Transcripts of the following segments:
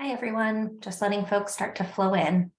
Hi, everyone. Just letting folks start to flow in.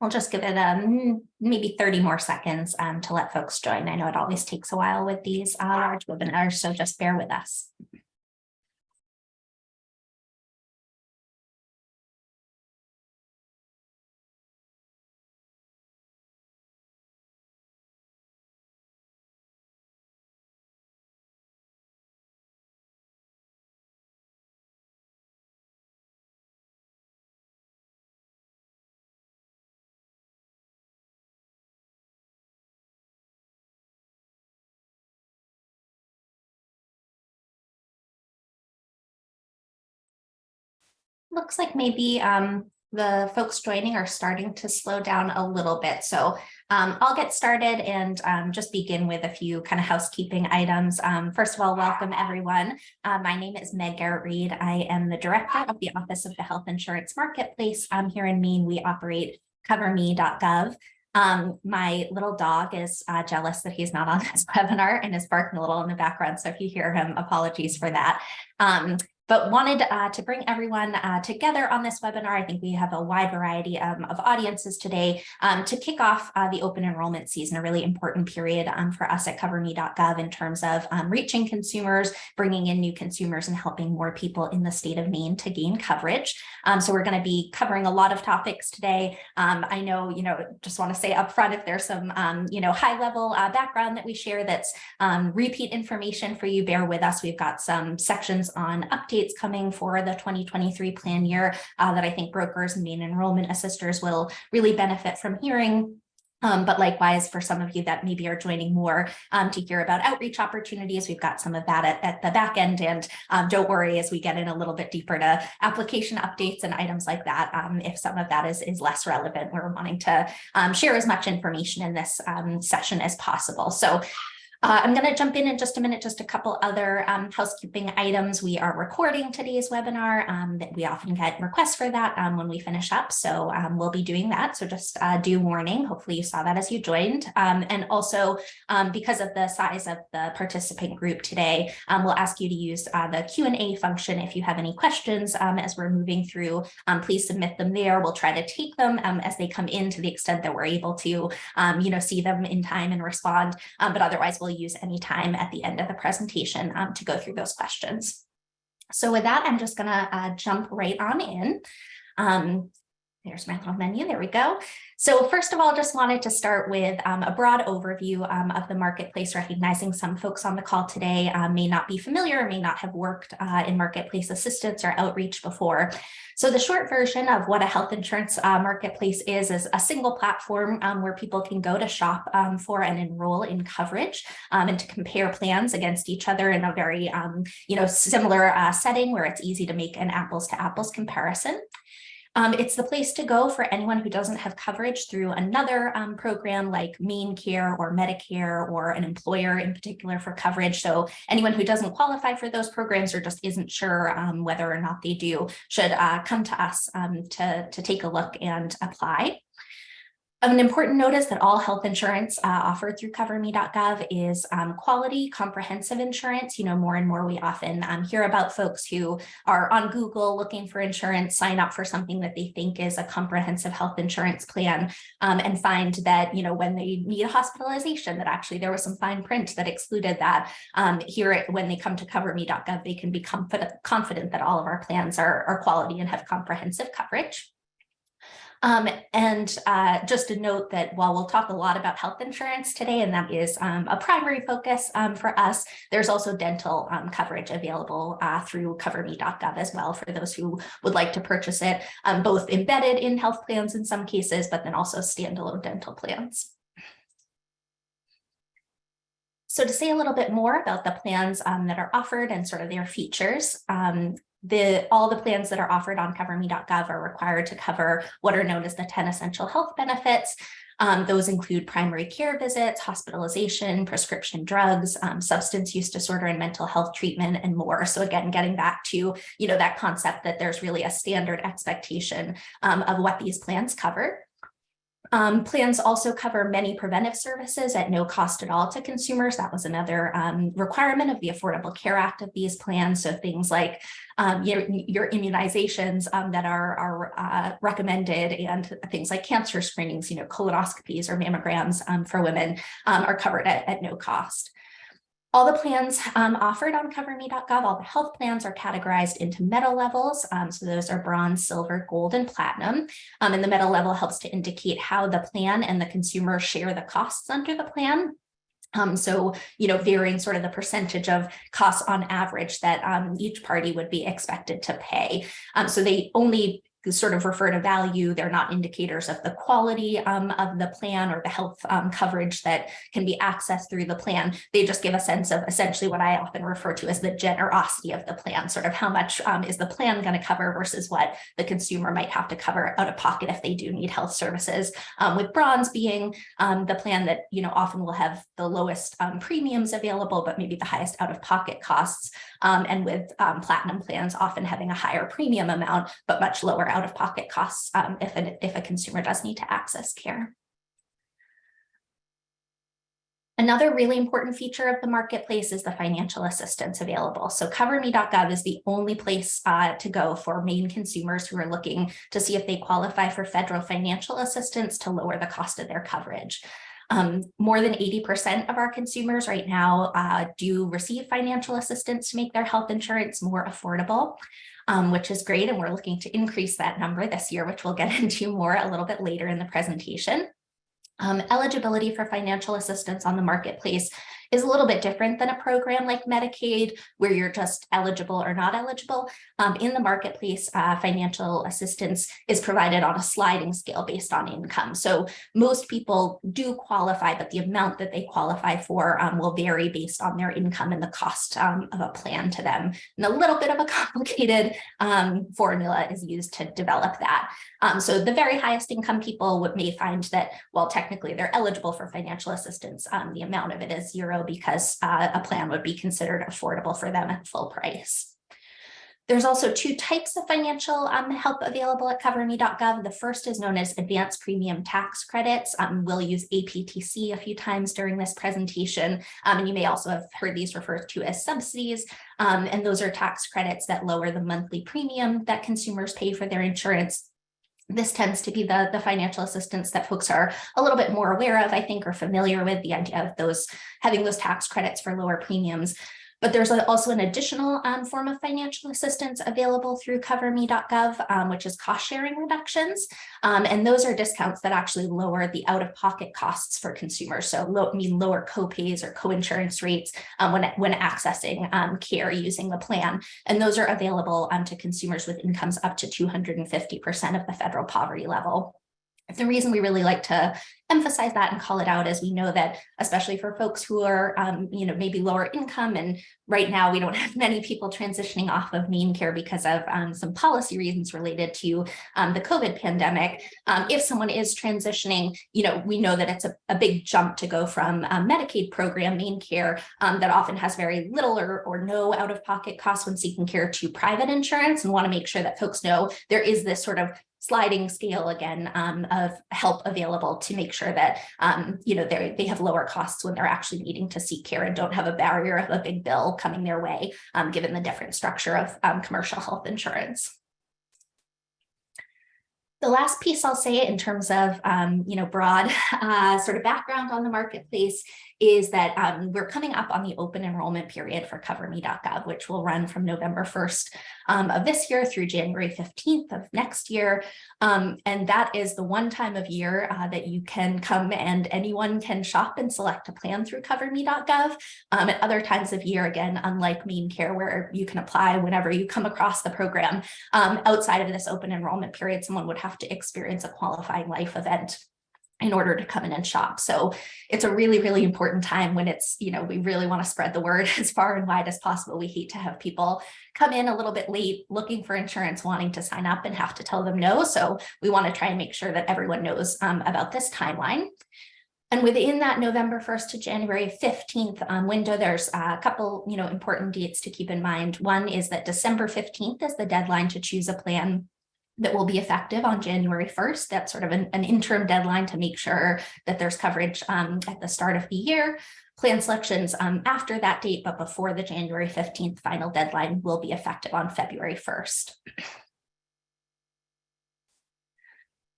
We'll just give it maybe 30 more seconds to let folks join. I know it always takes a while with these large webinars, so just bear with us. Looks like maybe the folks joining are starting to slow down a little bit. So I'll get started and just begin with a few kind of housekeeping items. First of all, welcome everyone. My name is Meg Garrett-Reed. I am the director of the Office of the Health Insurance Marketplace. Here in Maine, we operate CoverME.gov. My little dog is jealous that he's not on this webinar and is barking a little in the background. So if you hear him, apologies for that. But wanted to bring everyone together on this webinar. I think we have a wide variety of audiences today to kick off the open enrollment season, a really important period for us at CoverME.gov in terms of reaching consumers, bringing in new consumers, and helping more people in the state of Maine to gain coverage. So we're going to be covering a lot of topics today. I know, just want to say up front, if there's some, high-level background that we share that's repeat information for you, bear with us. We've got some sections on updates coming for the 2023 plan year that I think brokers and Maine enrollment assisters will really benefit from hearing. But likewise, for some of you that maybe are joining more to hear about outreach opportunities, we've got some of that at the back end. And don't worry, as we get in a little bit deeper to application updates and items like that, if some of that is less relevant, we're wanting to share as much information in this session as possible. So I'm going to jump in just a minute, just a couple other housekeeping items. We are recording today's webinar. That we often get requests for that when we finish up. So we'll be doing that. So just due warning. Hopefully you saw that as you joined. And also because of the size of the participant group today, we'll ask you to use the Q&A function. If you have any questions as we're moving through, please submit them there. We'll try to take them as they come in to the extent that we're able to, see them in time and respond. But otherwise, we'll use any time at the end of the presentation to go through those questions. So with that, I'm just going to jump right on in. There's my little menu. There we go. So first of all, just wanted to start with a broad overview of the marketplace, recognizing some folks on the call today may not be familiar, may not have worked in marketplace assistance or outreach before. So the short version of what a health insurance marketplace is a single platform where people can go to shop for and enroll in coverage and to compare plans against each other in a very similar setting where it's easy to make an apples to apples comparison. It's the place to go for anyone who doesn't have coverage through another program like MaineCare or Medicare or an employer in particular for coverage. So anyone who doesn't qualify for those programs or just isn't sure whether or not they do should come to us to take a look and apply. An important note is that all health insurance offered through CoverME.gov is quality, comprehensive insurance. More and more we often hear about folks who are on Google looking for insurance, sign up for something that they think is a comprehensive health insurance plan, and find that, when they need a hospitalization, that actually there was some fine print that excluded that. When they come to CoverME.gov, they can be confident that all of our plans are quality and have comprehensive coverage. Just to note that while we'll talk a lot about health insurance today, and that is a primary focus for us, there's also dental coverage available through CoverME.gov as well for those who would like to purchase it, both embedded in health plans in some cases, but then also standalone dental plans. So to say a little bit more about the plans that are offered and sort of their features, all the plans that are offered on CoverME.gov are required to cover what are known as the 10 essential health benefits. Those include primary care visits, hospitalization, prescription drugs, substance use disorder and mental health treatment, and more. So again, getting back to, that concept that there's really a standard expectation of what these plans cover. Plans also cover many preventive services at no cost at all to consumers. That was another requirement of the Affordable Care Act of these plans. So things like your immunizations that are recommended, and things like cancer screenings, colonoscopies or mammograms for women are covered at no cost. All the plans offered on CoverME.gov, all the health plans are categorized into metal levels. So those are bronze, silver, gold, and platinum. And the metal level helps to indicate how the plan and the consumer share the costs under the plan. So, varying sort of the percentage of costs on average that each party would be expected to pay. So they only sort of refer to value. They're not indicators of the quality of the plan or the health coverage that can be accessed through the plan. They just give a sense of essentially what I often refer to as the generosity of the plan, sort of how much is the plan going to cover versus what the consumer might have to cover out of pocket if they do need health services. With bronze being the plan that, often will have the lowest premiums available, but maybe the highest out-of-pocket costs. And with platinum plans often having a higher premium amount, but much lower out-of-pocket costs if a consumer does need to access care. Another really important feature of the marketplace is the financial assistance available. So CoverME.gov is the only place to go for Maine consumers who are looking to see if they qualify for federal financial assistance to lower the cost of their coverage. More than 80% of our consumers right now do receive financial assistance to make their health insurance more affordable, which is great. And we're looking to increase that number this year, which we'll get into more a little bit later in the presentation. Eligibility for financial assistance on the marketplace is a little bit different than a program like Medicaid, where you're just eligible or not eligible. In the marketplace, financial assistance is provided on a sliding scale based on income. So most people do qualify, but the amount that they qualify for will vary based on their income and the cost of a plan to them. And a little bit of a complicated formula is used to develop that. So the very highest income people may find that while technically they're eligible for financial assistance, the amount of it is zero because a plan would be considered affordable for them at full price. There's also two types of financial help available at CoverME.gov. The first is known as advanced premium tax credits. We'll use APTC a few times during this presentation. And you may also have heard these referred to as subsidies. And those are tax credits that lower the monthly premium that consumers pay for their insurance. This tends to be the financial assistance that folks are a little bit more aware of, I think, or familiar with, the idea of having those tax credits for lower premiums. But there's also an additional form of financial assistance available through CoverME.gov, which is cost sharing reductions. And those are discounts that actually lower the out-of-pocket costs for consumers. So lower copays or coinsurance rates when accessing care using the plan. And those are available to consumers with incomes up to 250% of the federal poverty level. The reason we really like to emphasize that and call it out is we know that, especially for folks who are, maybe lower income, and right now we don't have many people transitioning off of Maine Care because of some policy reasons related to the COVID pandemic. If someone is transitioning, we know that it's a big jump to go from a Medicaid program, Maine Care, that often has very little or no out-of-pocket costs when seeking care, to private insurance, and want to make sure that folks know there is this sort of sliding scale again of help available to make sure that they have lower costs when they're actually needing to seek care and don't have a barrier of a big bill coming their way, given the different structure of commercial health insurance. The last piece I'll say in terms of broad sort of background on the marketplace is that we're coming up on the open enrollment period for CoverME.gov, which will run from November 1st of this year through January 15th of next year. And that is the one time of year that you can come and anyone can shop and select a plan through CoverME.gov. At other times of year, again, unlike Maine Care, where you can apply whenever you come across the program, outside of this open enrollment period, someone would have to experience a qualifying life event. in order to come in and shop. So it's a really, really important time when it's, we really want to spread the word as far and wide as possible. We hate to have people come in a little bit late looking for insurance, wanting to sign up and have to tell them no. So we want to try and make sure that everyone knows about this timeline. And within that November 1st to January 15th window, there's a couple, important dates to keep in mind. One is that December 15th is the deadline to choose a plan that will be effective on January 1st. That's sort of an interim deadline to make sure that there's coverage at the start of the year. Plan selections after that date, but before the January 15th final deadline, will be effective on February 1st.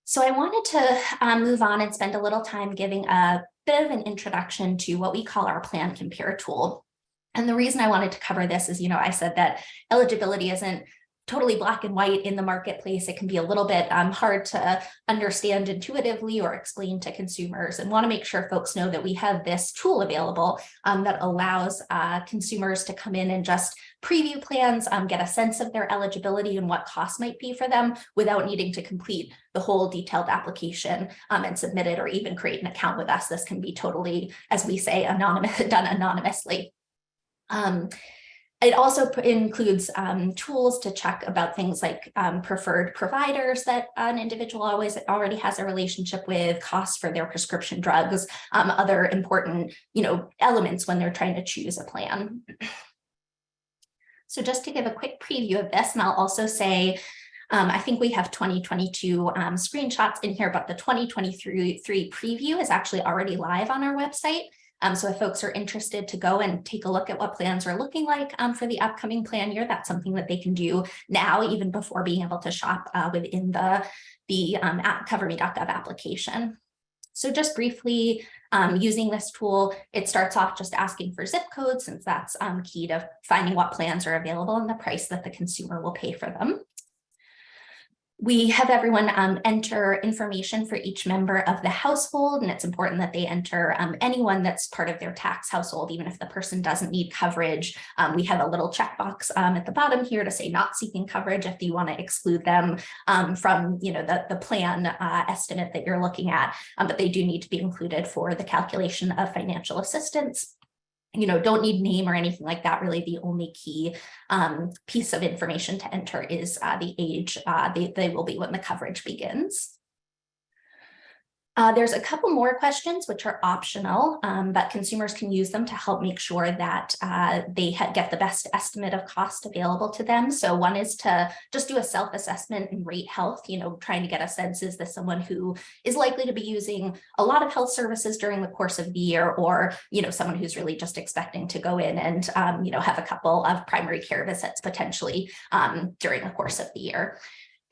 So I wanted to move on and spend a little time giving a bit of an introduction to what we call our plan compare tool. And the reason I wanted to cover this is, I said that eligibility isn't totally black and white in the marketplace. It can be a little bit hard to understand intuitively or explain to consumers, and want to make sure folks know that we have this tool available that allows consumers to come in and just preview plans, get a sense of their eligibility and what costs might be for them without needing to complete the whole detailed application and submit it or even create an account with us. This can be totally, as we say, done anonymously. It also includes tools to check about things like preferred providers that an individual already has a relationship with, costs for their prescription drugs, other important elements when they're trying to choose a plan. So just to give a quick preview of this, and I'll also say, I think we have 2022 screenshots in here, but the 2023 preview is actually already live on our website. So if folks are interested to go and take a look at what plans are looking like for the upcoming plan year, that's something that they can do now, even before being able to shop within the CoverME.gov application. So just briefly, using this tool, it starts off just asking for zip codes, since that's key to finding what plans are available and the price that the consumer will pay for them. We have everyone enter information for each member of the household, and it's important that they enter anyone that's part of their tax household, even if the person doesn't need coverage. We have a little checkbox at the bottom here to say not seeking coverage if you want to exclude them from the plan estimate that you're looking at, but they do need to be included for the calculation of financial assistance. Don't need name or anything like that. Really, the only key piece of information to enter is the age they will be when the coverage begins. There's a couple more questions which are optional, but consumers can use them to help make sure that they get the best estimate of cost available to them. So one is to just do a self-assessment and rate health, trying to get a sense, is this someone who is likely to be using a lot of health services during the course of the year, or, someone who's really just expecting to go in and, have a couple of primary care visits potentially during the course of the year.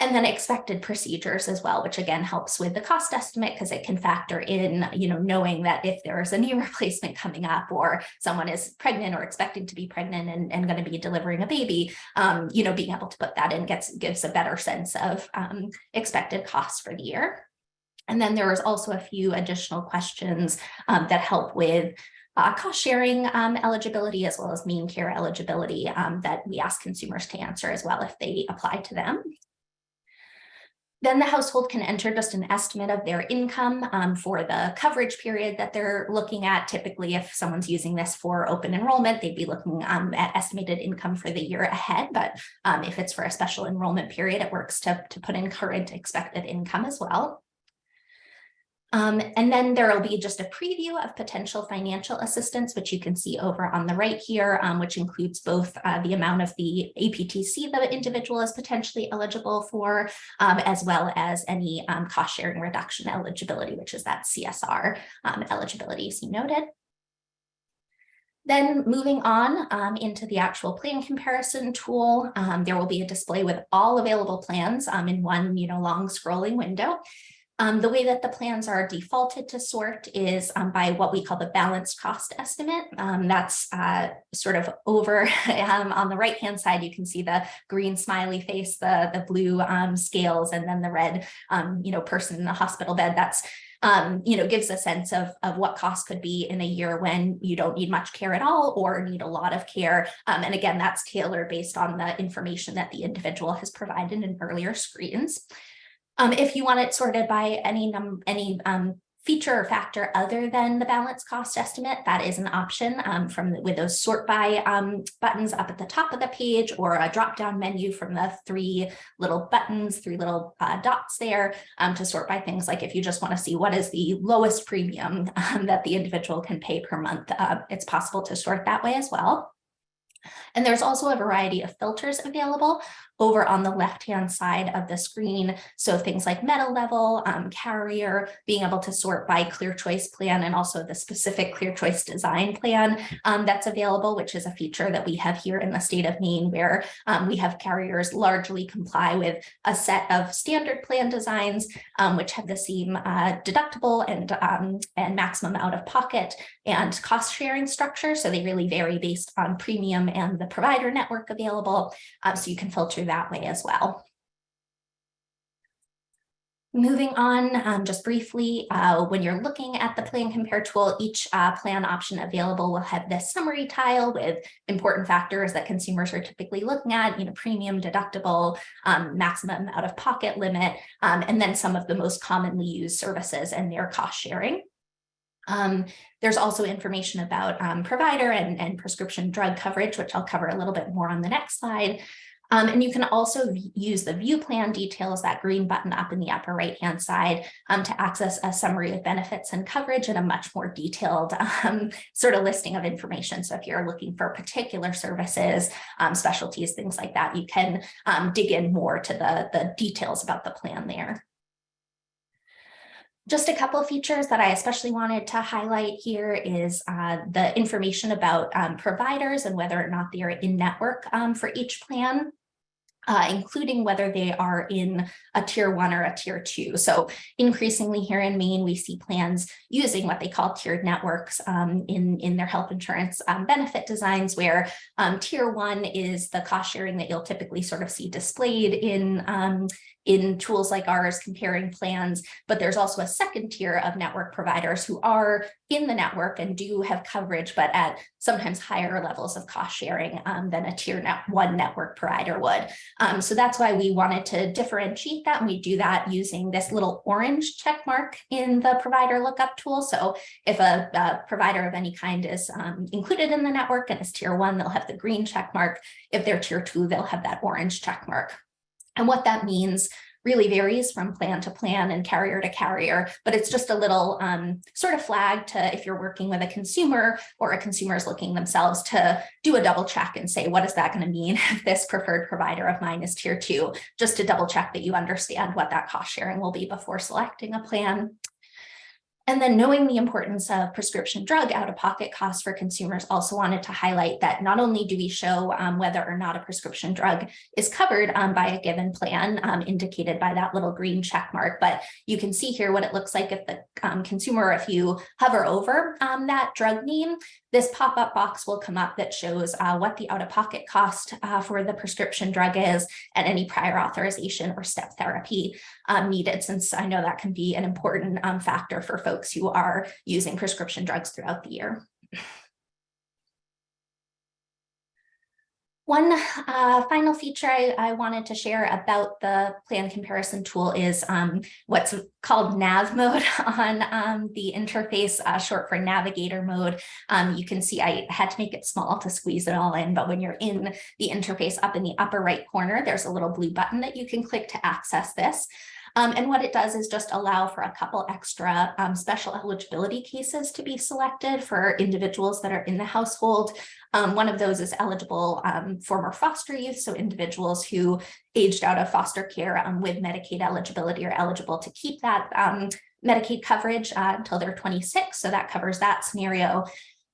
And then expected procedures as well, which again helps with the cost estimate, because it can factor in, knowing that if there's a knee replacement coming up, or someone is pregnant or expecting to be pregnant and going to be delivering a baby, being able to put that in gives a better sense of expected costs for the year. And then there is also a few additional questions that help with cost sharing eligibility, as well as mean care eligibility that we ask consumers to answer as well if they apply to them. Then the household can enter just an estimate of their income for the coverage period that they're looking at. Typically, if someone's using this for open enrollment, they'd be looking at estimated income for the year ahead. But if it's for a special enrollment period, it works to put in current expected income as well. And then there will be just a preview of potential financial assistance, which you can see over on the right here, which includes both the amount of the APTC the individual is potentially eligible for, as well as any cost sharing reduction eligibility, which is that CSR eligibility, as you noted. Then moving on into the actual plan comparison tool, there will be a display with all available plans in one long scrolling window. The way that the plans are defaulted to sort is by what we call the balanced cost estimate. That's sort of over on the right-hand side. You can see the green smiley face, the blue scales, and then the red, person in the hospital bed. That's gives a sense of what costs could be in a year when you don't need much care at all or need a lot of care. And again, that's tailored based on the information that the individual has provided in earlier screens. If you want it sorted by any feature or factor other than the balance cost estimate, that is an option with those sort by buttons up at the top of the page, or a drop-down menu from the three little dots there to sort by things like if you just want to see what is the lowest premium that the individual can pay per month, it's possible to sort that way as well. And there's also a variety of filters available over on the left-hand side of the screen. So things like meta level, carrier, being able to sort by clear choice plan, and also the specific clear choice design plan that's available, which is a feature that we have here in the state of Maine, where we have carriers largely comply with a set of standard plan designs, which have the same deductible and maximum out of pocket and cost sharing structure. So they really vary based on premium and the provider network available. So you can filter that way as well. Moving on, just briefly, when you're looking at the plan compare tool, each plan option available will have this summary tile with important factors that consumers are typically looking at, premium, deductible, maximum out of pocket limit, and then some of the most commonly used services and their cost sharing. There's also information about provider and prescription drug coverage, which I'll cover a little bit more on the next slide. And you can also use the view plan details, that green button up in the upper right-hand side, to access a summary of benefits and coverage and a much more detailed sort of listing of information. So if you're looking for particular services, specialties, things like that, you can dig in more to the details about the plan there. Just a couple of features that I especially wanted to highlight here is the information about providers and whether or not they are in network for each plan, including whether they are in a tier 1 or a tier 2. So increasingly here in Maine, we see plans using what they call tiered networks in their health insurance benefit designs, where tier 1 is the cost sharing that you'll typically sort of see displayed in tools like ours comparing plans, but there's also a second tier of network providers who are in the network and do have coverage, but at sometimes higher levels of cost sharing than a tier 1 network provider would. So that's why we wanted to differentiate that, and we do that using this little orange check mark in the provider lookup tool. So if a provider of any kind is included in the network and is tier 1, they'll have the green check mark. If they're tier 2, they'll have that orange check mark. And what that means really varies from plan to plan and carrier to carrier, but it's just a little sort of flag to, if you're working with a consumer or a consumer is looking themselves, to do a double check and say, what is that going to mean if this preferred provider of mine is tier 2, just to double check that you understand what that cost sharing will be before selecting a plan. And then knowing the importance of prescription drug out-of-pocket costs for consumers, also wanted to highlight that not only do we show whether or not a prescription drug is covered by a given plan, indicated by that little green check mark, but you can see here what it looks like if the consumer, if you hover over that drug name, this pop-up box will come up that shows what the out-of-pocket cost for the prescription drug is and any prior authorization or step therapy needed, since I know that can be an important factor for folks who are using prescription drugs throughout the year. One final feature I wanted to share about the plan comparison tool is what's called nav mode on the interface, short for navigator mode. You can see I had to make it small to squeeze it all in, but when you're in the interface up in the upper right corner, there's a little blue button that you can click to access this. And what it does is just allow for a couple extra special eligibility cases to be selected for individuals that are in the household. One of those is eligible former foster youth, so individuals who aged out of foster care with Medicaid eligibility are eligible to keep that Medicaid coverage until they're 26, so that covers that scenario.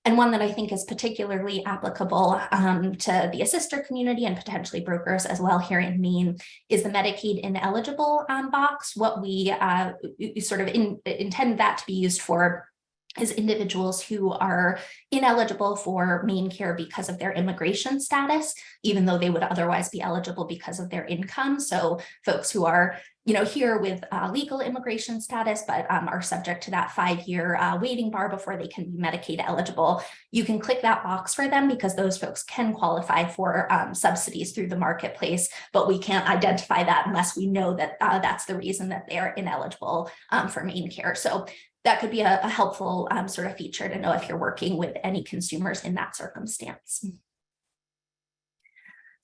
And one that I think is particularly applicable to the assister community and potentially brokers as well here in Maine is the Medicaid ineligible box. What we sort of intend that to be used for is individuals who are ineligible for Maine care because of their immigration status, even though they would otherwise be eligible because of their income. So folks who are here with legal immigration status, but are subject to that 5-year waiting bar before they can be Medicaid eligible. You can click that box for them because those folks can qualify for subsidies through the marketplace, but we can't identify that unless we know that that's the reason that they're ineligible for Maine care. So that could be a helpful sort of feature to know if you're working with any consumers in that circumstance.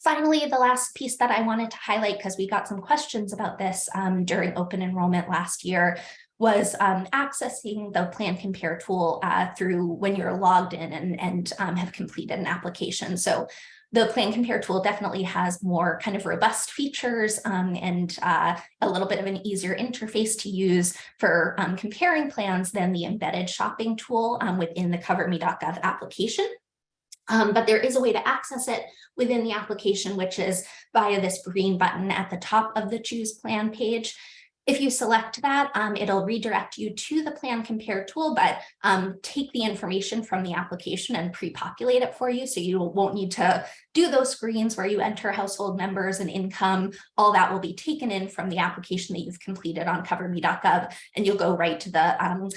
Finally, the last piece that I wanted to highlight, because we got some questions about this during open enrollment last year, was accessing the Plan Compare tool through when you're logged in and have completed an application. So the Plan Compare tool definitely has more kind of robust features and a little bit of an easier interface to use for comparing plans than the embedded shopping tool within the CoverME.gov application. But there is a way to access it within the application, which is via this green button at the top of the Choose Plan page. If you select that, it'll redirect you to the Plan Compare tool, but take the information from the application and pre-populate it for you. So you won't need to do those screens where you enter household members and income. All that will be taken in from the application that you've completed on CoverME.gov, and you'll go right to the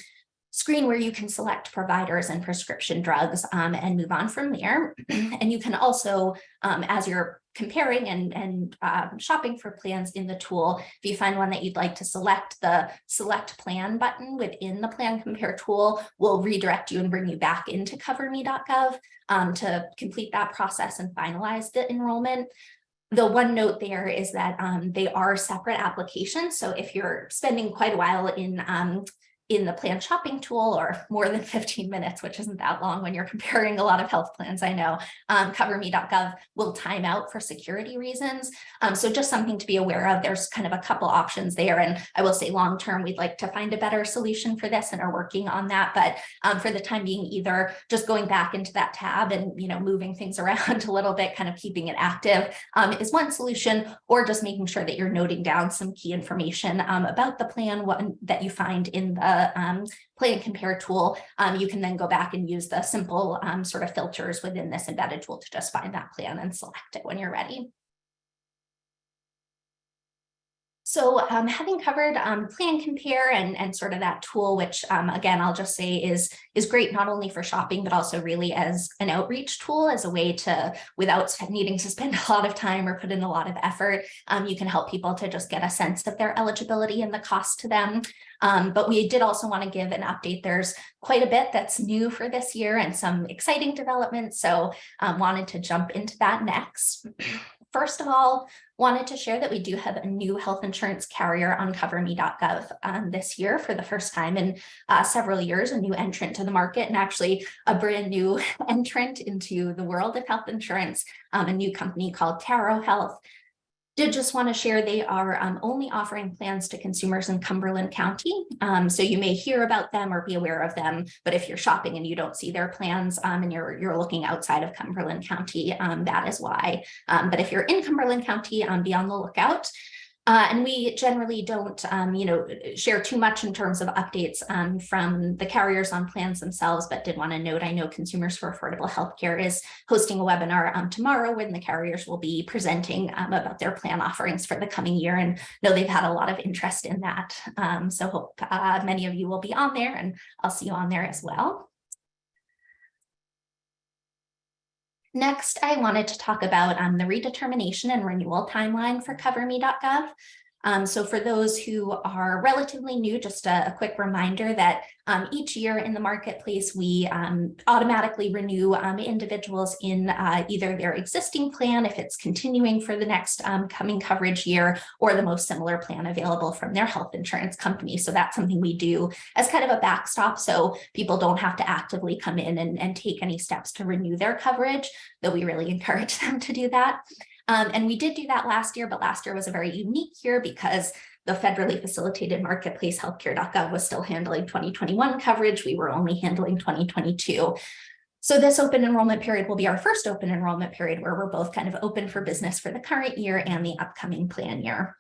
screen where you can select providers and prescription drugs and move on from there. And you can also, as you're comparing and shopping for plans in the tool, if you find one that you'd like to select, the Select Plan button within the Plan Compare tool will redirect you and bring you back into CoverME.gov to complete that process and finalize the enrollment. The one note there is that they are separate applications. So if you're spending quite a while in the plan shopping tool, or more than 15 minutes, which isn't that long when you're comparing a lot of health plans, I know, CoverME.gov will time out for security reasons. So just something to be aware of. There's kind of a couple options there. And I will say long-term, we'd like to find a better solution for this and are working on that. But for the time being, either just going back into that tab and moving things around a little bit, kind of keeping it active is one solution, or just making sure that you're noting down some key information about the plan that you find in the Plan Compare tool. You can then go back and use the simple sort of filters within this embedded tool to just find that plan and select it when you're ready. So having covered Plan Compare and sort of that tool, which again, I'll just say is great not only for shopping, but also really as an outreach tool, as a way to, without needing to spend a lot of time or put in a lot of effort, you can help people to just get a sense of their eligibility and the cost to them. But we did also want to give an update. There's quite a bit that's new for this year and some exciting developments. So wanted to jump into that next. First of all, wanted to share that we do have a new health insurance carrier on CoverME.gov this year for the first time in several years, a new entrant to the market, and actually a brand new entrant into the world of health insurance, a new company called Taro Health. Did just want to share they are only offering plans to consumers in Cumberland County. So you may hear about them or be aware of them, but if you're shopping and you don't see their plans and you're looking outside of Cumberland County, that is why. But if you're in Cumberland County, be on the lookout. And we generally don't, share too much in terms of updates from the carriers on plans themselves, but did want to note, I know Consumers for Affordable Healthcare is hosting a webinar tomorrow when the carriers will be presenting about their plan offerings for the coming year, and know they've had a lot of interest in that. So hope many of you will be on there, and I'll see you on there as well. Next, I wanted to talk about the redetermination and renewal timeline for CoverME.gov. So for those who are relatively new, just a quick reminder that each year in the marketplace, we automatically renew individuals in either their existing plan, if it's continuing for the next coming coverage year, or the most similar plan available from their health insurance company. So that's something we do as kind of a backstop, so people don't have to actively come in and take any steps to renew their coverage, though we really encourage them to do that. And we did do that last year, but last year was a very unique year because the federally facilitated marketplace healthcare.gov was still handling 2021 coverage. We were only handling 2022. So this open enrollment period will be our first open enrollment period where we're both kind of open for business for the current year and the upcoming plan year.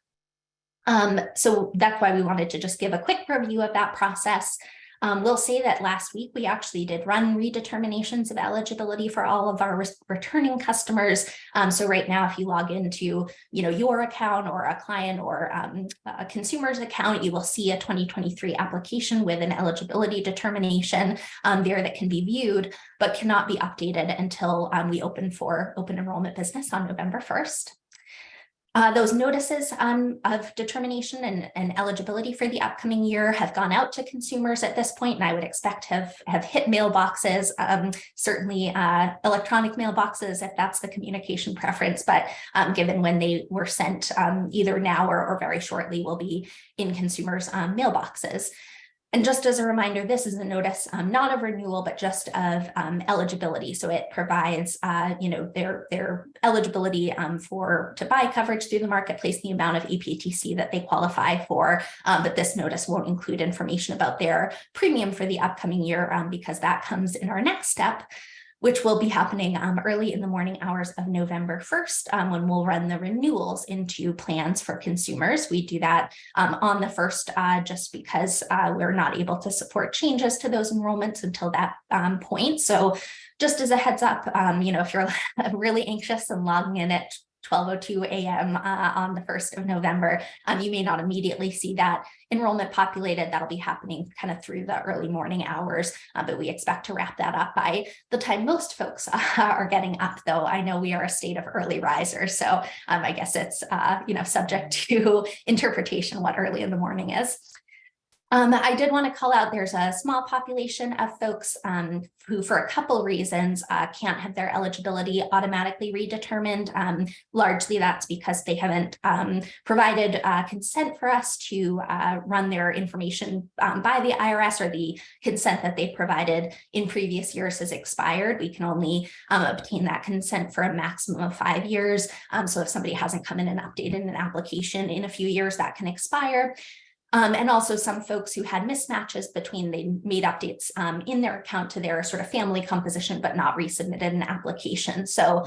So that's why we wanted to just give a quick review of that process. We'll say that last week we actually did run redeterminations of eligibility for all of our returning customers. So right now, if you log into your account or a client or a consumer's account, you will see a 2023 application with an eligibility determination there that can be viewed, but cannot be updated until we open for open enrollment business on November 1st. Those notices of determination and eligibility for the upcoming year have gone out to consumers at this point, and I would expect have hit mailboxes, certainly electronic mailboxes if that's the communication preference, but given when they were sent, either now or very shortly will be in consumers' mailboxes. And just as a reminder, this is a notice not of renewal, but just of eligibility. So it provides, their eligibility to buy coverage through the marketplace, the amount of EPTC that they qualify for. But this notice won't include information about their premium for the upcoming year because that comes in our next step, which will be happening early in the morning hours of November 1st, when we'll run the renewals into plans for consumers. We do that on the 1st, just because we're not able to support changes to those enrollments until that point. So just as a heads up, if you're really anxious and logging in at 12:02 a.m. On the 1st of November, you may not immediately see that enrollment populated. That'll be happening kind of through the early morning hours, but we expect to wrap that up by the time most folks are getting up, though I know we are a state of early risers. So I guess it's, subject to interpretation what early in the morning is. I did want to call out there's a small population of folks who, for a couple reasons, can't have their eligibility automatically redetermined. Largely that's because they haven't provided consent for us to run their information by the IRS, or the consent that they provided in previous years has expired. We can only obtain that consent for a maximum of 5 years. So if somebody hasn't come in and updated an application in a few years, that can expire. And also some folks who had mismatches between they made updates in their account to their sort of family composition, but not resubmitted an application. So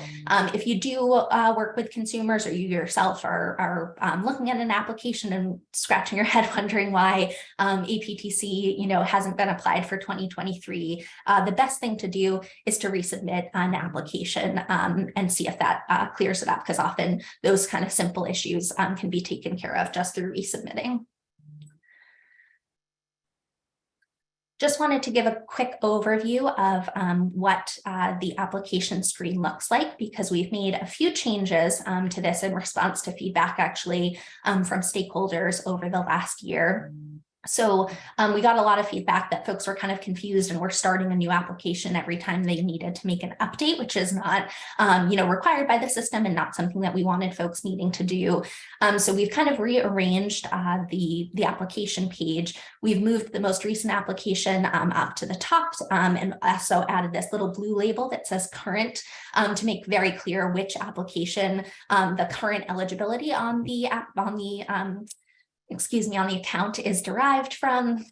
if you do work with consumers, or you yourself are looking at an application and scratching your head wondering why APTC hasn't been applied for 2023, the best thing to do is to resubmit an application and see if that clears it up, because often those kind of simple issues can be taken care of just through resubmitting. Just wanted to give a quick overview of what the application screen looks like, because we've made a few changes to this in response to feedback actually from stakeholders over the last year. So we got a lot of feedback that folks were kind of confused and were starting a new application every time they needed to make an update, which is not, required by the system and not something that we wanted folks needing to do. So we've kind of rearranged the application page. We've moved the most recent application up to the top and also added this little blue label that says current to make very clear which application the current eligibility on the on the account is derived from,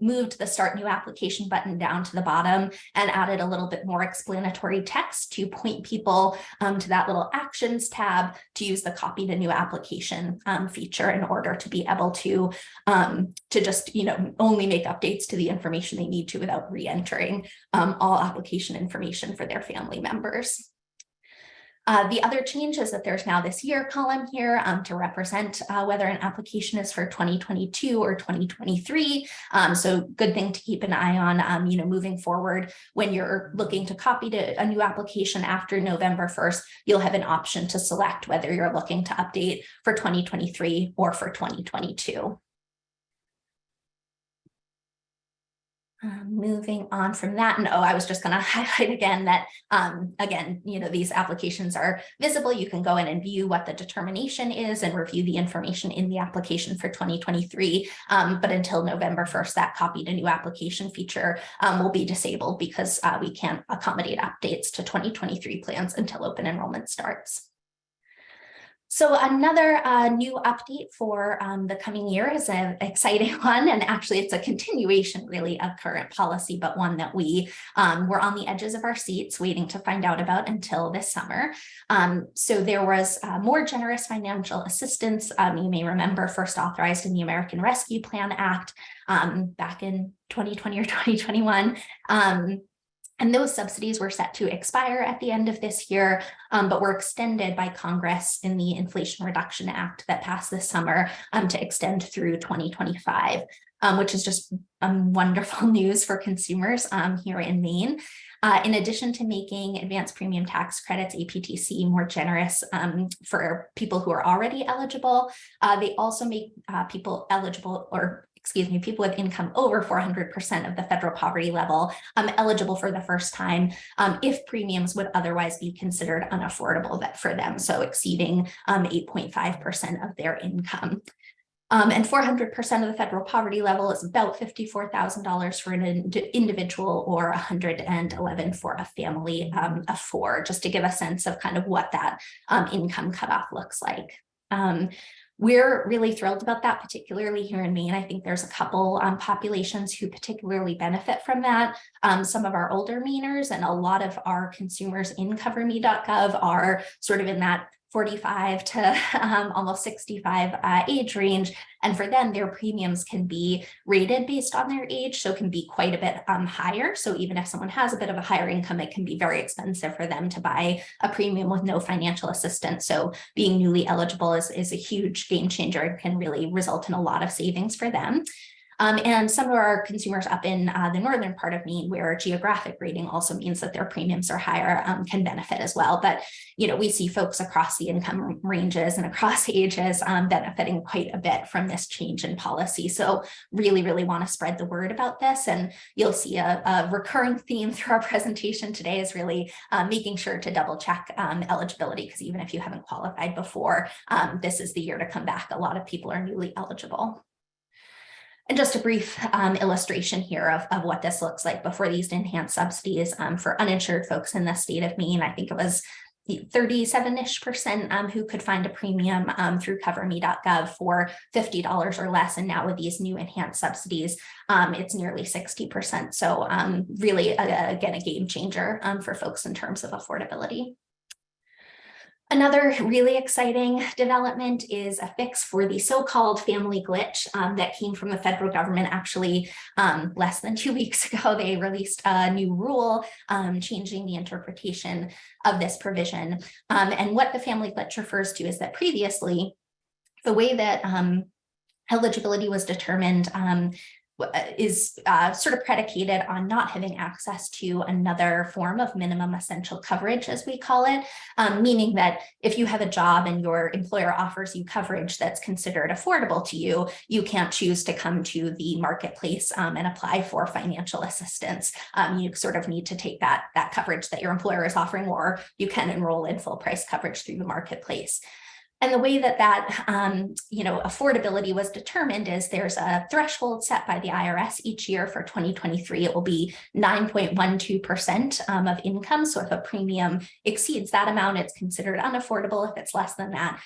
moved the start new application button down to the bottom, and added a little bit more explanatory text to point people to that little actions tab to use the copy to new application feature in order to be able to just, only make updates to the information they need to without re-entering all application information for their family members. The other change is that there's now this year column here to represent whether an application is for 2022 or 2023. So good thing to keep an eye on, moving forward. When you're looking to copy to a new application after November 1st, you'll have an option to select whether you're looking to update for 2023 or for 2022. Moving on from that, and I was just going to highlight again that these applications are visible. You can go in and view what the determination is and review the information in the application for 2023. But until November 1st, that copy to new application feature will be disabled because we can't accommodate updates to 2023 plans until open enrollment starts. So another new update for the coming year is an exciting one, and actually it's a continuation really of current policy, but one that we were on the edges of our seats waiting to find out about until this summer. So there was more generous financial assistance. You may remember first authorized in the American Rescue Plan Act back in 2020 or 2021. And those subsidies were set to expire at the end of this year, but were extended by Congress in the Inflation Reduction Act that passed this summer to extend through 2025, which is just wonderful news for consumers here in Maine. In addition to making advanced premium tax credits, APTC, more generous for people who are already eligible, they also make people eligible, or excuse me, people with income over 400% of the federal poverty level eligible for the first time if premiums would otherwise be considered unaffordable for them, so exceeding 8.5% of their income. And 400% of the federal poverty level is about $54,000 for an individual, or $111,000 for a family of four, just to give a sense of kind of what that income cutoff looks like. We're really thrilled about that, particularly here in Maine. I think there's a couple populations who particularly benefit from that. Some of our older Mainers and a lot of our consumers in CoverME.gov are sort of in that 45 to almost 65 age range. And for them, their premiums can be rated based on their age, so can be quite a bit higher. So even if someone has a bit of a higher income, it can be very expensive for them to buy a premium with no financial assistance. So being newly eligible is a huge game changer and can really result in a lot of savings for them. And some of our consumers up in the northern part of Maine, where geographic rating also means that their premiums are higher, can benefit as well. But, you know, we see folks across the income ranges and across ages benefiting quite a bit from this change in policy. So really, really want to spread the word about this. And you'll see a recurring theme through our presentation today is really making sure to double check eligibility, because even if you haven't qualified before, this is the year to come back. A lot of people are newly eligible. And just a brief illustration here of what this looks like before these enhanced subsidies for uninsured folks in the state of Maine. I think it was 37-ish% who could find a premium through CoverME.gov for $50 or less. And now with these new enhanced subsidies, it's nearly 60%. So really, again, a game changer for folks in terms of affordability. Another really exciting development is a fix for the so-called family glitch that came from the federal government. Actually, less than 2 weeks ago, they released a new rule changing the interpretation of this provision. And what the family glitch refers to is that previously, the way that eligibility was determined is sort of predicated on not having access to another form of minimum essential coverage, as we call it, meaning that if you have a job and your employer offers you coverage that's considered affordable to you, you can't choose to come to the marketplace and apply for financial assistance. You sort of need to take that coverage that your employer is offering, or you can enroll in full price coverage through the marketplace. And the way that affordability was determined is there's a threshold set by the IRS each year. For 2023, it will be 9.12% of income. So if a premium exceeds that amount, it's considered unaffordable. If it's less than that,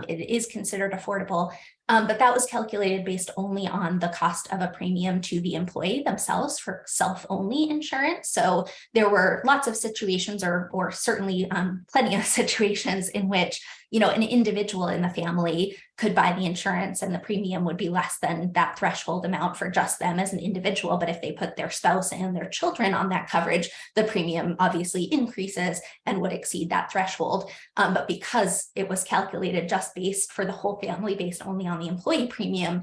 it is considered affordable. But that was calculated based only on the cost of a premium to the employee themselves for self-only insurance. So there were lots of situations, or certainly plenty of situations in which, an individual in the family could buy the insurance and the premium would be less than that threshold amount for just them as an individual. But if they put their spouse and their children on that coverage, the premium obviously increases and would exceed that threshold. But because it was calculated just based for the whole family, based only on the employee premium,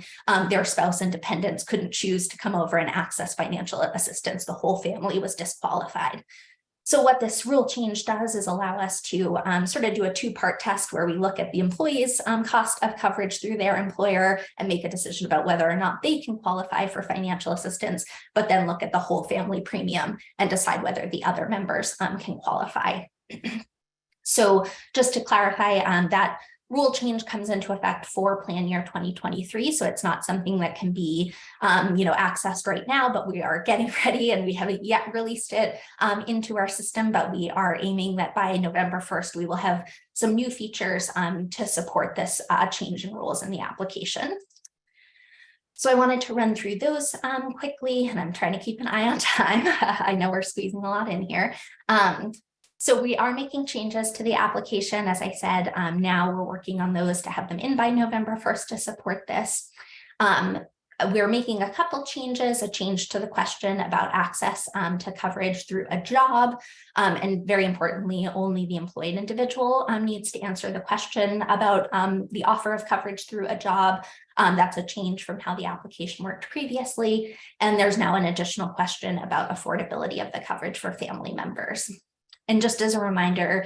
their spouse and dependents couldn't choose to come over and access financial assistance. The whole family was disqualified. So what this rule change does is allow us to sort of do a two-part test where we look at the employee's cost of coverage through their employer and make a decision about whether or not they can qualify for financial assistance, but then look at the whole family premium and decide whether the other members can qualify. So just to clarify, that rule change comes into effect for plan year 2023. So it's not something that can be, accessed right now, but we are getting ready and we haven't yet released it into our system, but we are aiming that by November 1st, we will have some new features to support this change in rules in the application. So I wanted to run through those quickly, and I'm trying to keep an eye on time. I know we're squeezing a lot in here. So we are making changes to the application. As I said, now we're working on those to have them in by November 1st to support this. We're making a couple changes, a change to the question about access to coverage through a job. And very importantly, only the employed individual needs to answer the question about the offer of coverage through a job. That's a change from how the application worked previously. And there's now an additional question about affordability of the coverage for family members. And just as a reminder,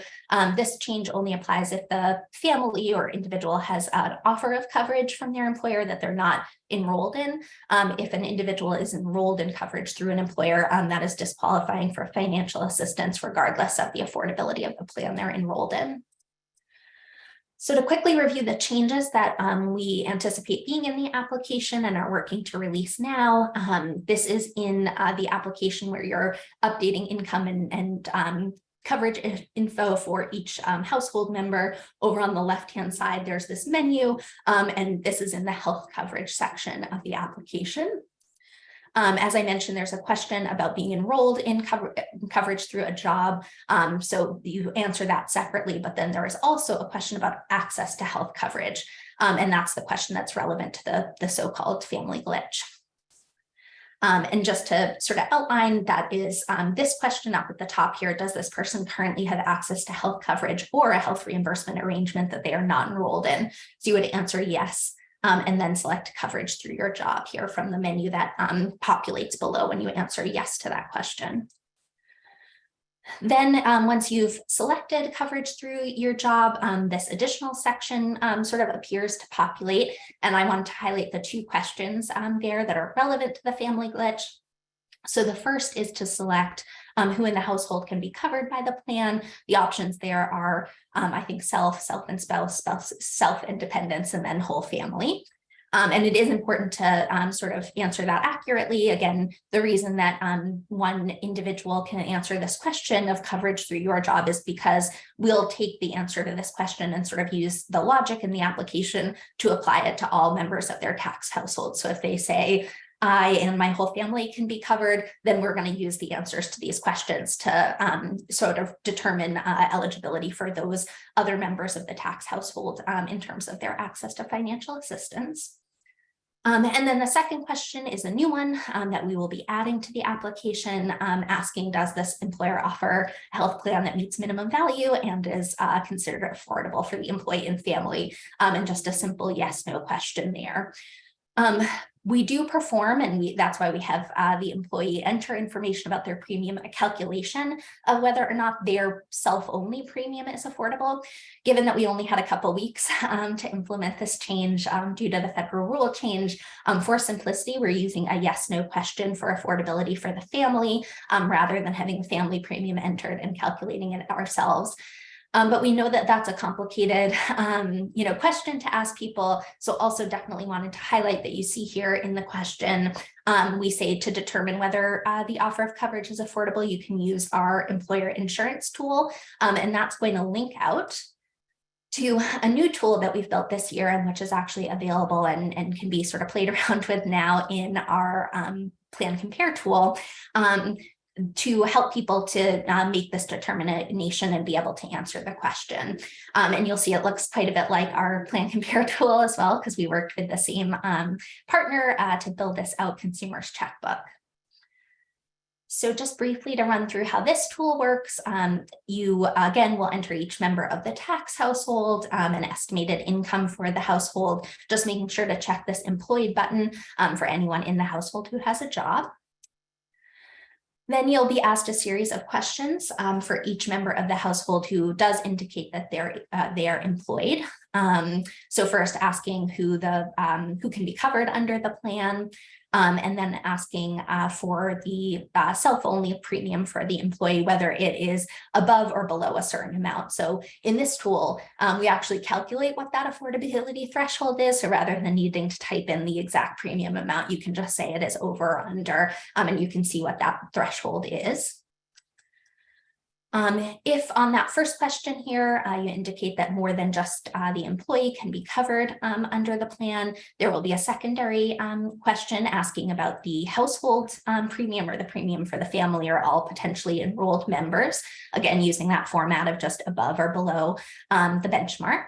this change only applies if the family or individual has an offer of coverage from their employer that they're not enrolled in. If an individual is enrolled in coverage through an employer, that is disqualifying for financial assistance regardless of the affordability of the plan they're enrolled in. So to quickly review the changes that we anticipate being in the application and are working to release now, this is in the application where you're updating income and coverage info for each household member. Over on the left-hand side, there's this menu, and this is in the health coverage section of the application. As I mentioned, there's a question about being enrolled in coverage through a job. So you answer that separately, but then there is also a question about access to health coverage. And that's the question that's relevant to the so-called family glitch. And just to sort of outline, that is this question up at the top here: does this person currently have access to health coverage or a health reimbursement arrangement that they are not enrolled in? So you would answer yes, and then select coverage through your job here from the menu that populates below when you answer yes to that question. Then once you've selected coverage through your job, this additional section sort of appears to populate. And I wanted to highlight the two questions there that are relevant to the family glitch. So the first is to select who in the household can be covered by the plan. The options there are, I think, self and spouse, self and dependents, and then whole family. And it is important to sort of answer that accurately. Again, the reason that one individual can answer this question of coverage through your job is because we'll take the answer to this question and sort of use the logic in the application to apply it to all members of their tax household. So if they say, I and my whole family can be covered, then we're going to use the answers to these questions to sort of determine eligibility for those other members of the tax household in terms of their access to financial assistance. And then the second question is a new one that we will be adding to the application, asking, does this employer offer a health plan that meets minimum value and is considered affordable for the employee and family? And just a simple yes, no question there. We do perform, and that's why we have the employee enter information about their premium, a calculation of whether or not their self-only premium is affordable. Given that we only had a couple weeks to implement this change due to the federal rule change, for simplicity, we're using a yes/no question for affordability for the family rather than having the family premium entered and calculating it ourselves. But we know that that's a complicated, question to ask people. So also definitely wanted to highlight that you see here in the question, we say to determine whether the offer of coverage is affordable, you can use our employer insurance tool. And that's going to link out to a new tool that we've built this year, and which is actually available and can be sort of played around with now in our Plan Compare tool. To help people to make this determination and be able to answer the question. And you'll see it looks quite a bit like our Plan Compare tool as well, because we worked with the same partner to build this out, Consumers Checkbook. So just briefly to run through how this tool works, you again will enter each member of the tax household, an estimated income for the household, just making sure to check this employed button for anyone in the household who has a job. Then you'll be asked a series of questions for each member of the household who does indicate that they are employed. So first asking who can be covered under the plan, and then asking for the self-only premium for the employee, whether it is above or below a certain amount. So in this tool, we actually calculate what that affordability threshold is. So rather than needing to type in the exact premium amount, you can just say it is over or under, and you can see what that threshold is. If on that first question here, you indicate that more than just the employee can be covered under the plan, there will be a secondary question asking about the household premium or the premium for the family or all potentially enrolled members, again, using that format of just above or below the benchmark.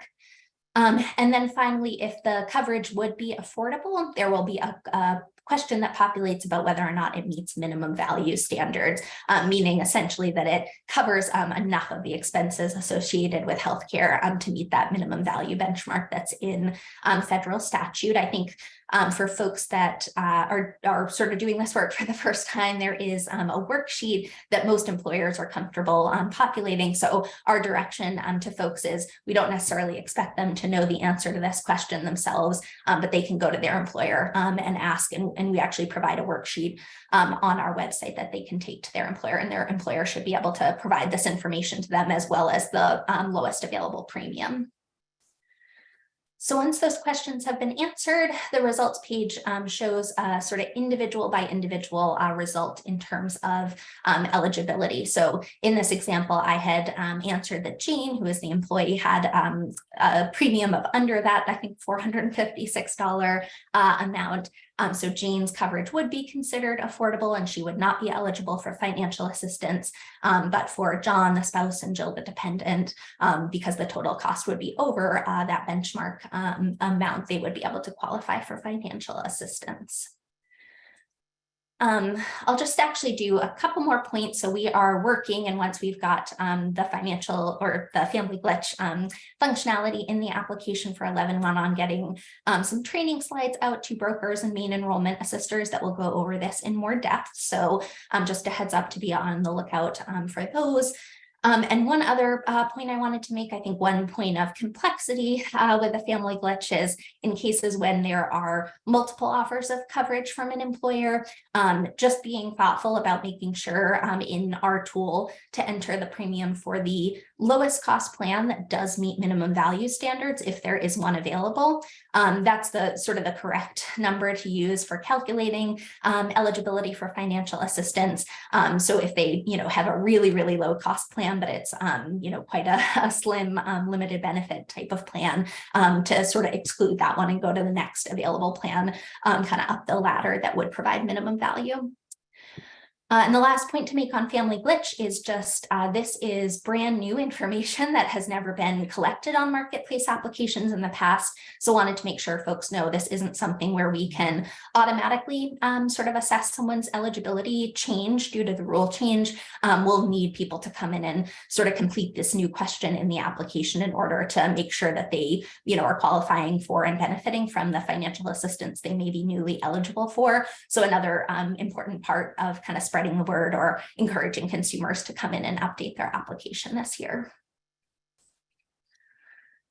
And then finally, if the coverage would be affordable, there will be a question that populates about whether or not it meets minimum value standards, meaning essentially that it covers enough of the expenses associated with healthcare to meet that minimum value benchmark that's in federal statute. I think for folks that are sort of doing this work for the first time, there is a worksheet that most employers are comfortable populating. So our direction to folks is we don't necessarily expect them to know the answer to this question themselves, but they can go to their employer and ask, and we actually provide a worksheet on our website that they can take to their employer, and their employer should be able to provide this information to them as well as the lowest available premium. So once those questions have been answered, the results page shows a sort of individual by individual result in terms of eligibility. So in this example, I had answered that Jane, who is the employee, had a premium of under that, I think, $456 amount. So Jane's coverage would be considered affordable and she would not be eligible for financial assistance. But for John, the spouse, and Jill, the dependent, because the total cost would be over that benchmark amount, they would be able to qualify for financial assistance. I'll just actually do a couple more points. So we are working, and once we've got the financial or the family glitch functionality in the application for 11.1 on getting some training slides out to brokers and main enrollment assisters that will go over this in more depth. So just a heads up to be on the lookout for those. And one other point I wanted to make, I think one point of complexity with a family glitch is in cases when there are multiple offers of coverage from an employer, just being thoughtful about making sure in our tool to enter the premium for the lowest cost plan that does meet minimum value standards, if there is one available. That's the sort of the correct number to use for calculating eligibility for financial assistance. So if they, have a really, really low cost plan, but it's, quite a slim limited benefit type of plan, to sort of exclude that one and go to the next available plan, kind of up the ladder that would provide minimum value. And the last point to make on family glitch is just this is brand new information that has never been collected on marketplace applications in the past. So wanted to make sure folks know this isn't something where we can automatically sort of assess someone's eligibility change due to the rule change. We'll need people to come in and sort of complete this new question in the application in order to make sure that they, are qualifying for and benefiting from the financial assistance they may be newly eligible for. So another important part of kind of spreading the word or encouraging consumers to come in and update their application this year.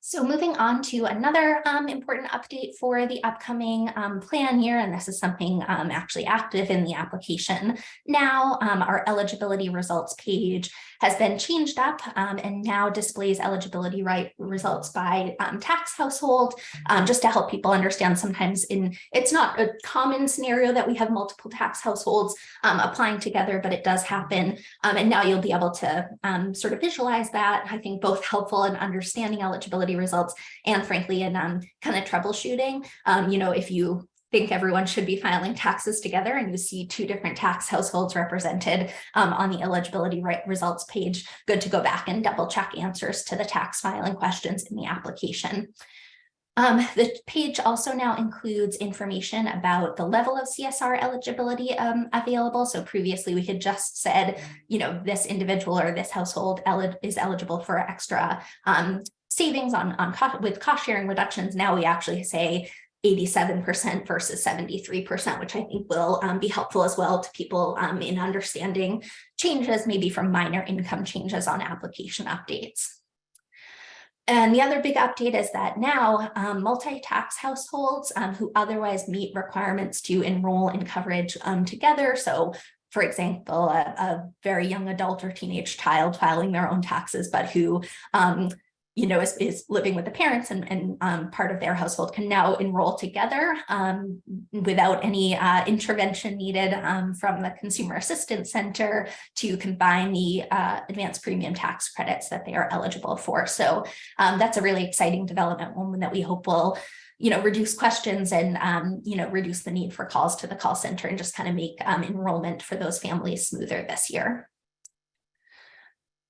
So moving on to another important update for the upcoming plan year, and this is something actually active in the application now. Our eligibility results page has been changed up and now displays eligibility results by tax household, just to help people understand. Sometimes it's not a common scenario that we have multiple tax households applying together, but it does happen. And now you'll be able to sort of visualize that. I think both helpful in understanding eligibility results and frankly in kind of troubleshooting. If you think everyone should be filing taxes together and you see two different tax households represented on the eligibility results page, good to go back and double check answers to the tax filing questions in the application. The page also now includes information about the level of CSR eligibility available. So previously we had just said, this individual or this household is eligible for extra savings with cost sharing reductions. Now we actually say 87% versus 73%, which I think will be helpful as well to people in understanding changes, maybe from minor income changes on application updates. And the other big update is that now multi-tax households who otherwise meet requirements to enroll in coverage together. So for example, a very young adult or teenage child filing their own taxes, but who is living with the parents and part of their household can now enroll together without any intervention needed from the Consumer Assistance Center to combine the advanced premium tax credits that they are eligible for. So that's a really exciting development, one that we hope will reduce questions and reduce the need for calls to the call center and just kind of make enrollment for those families smoother this year.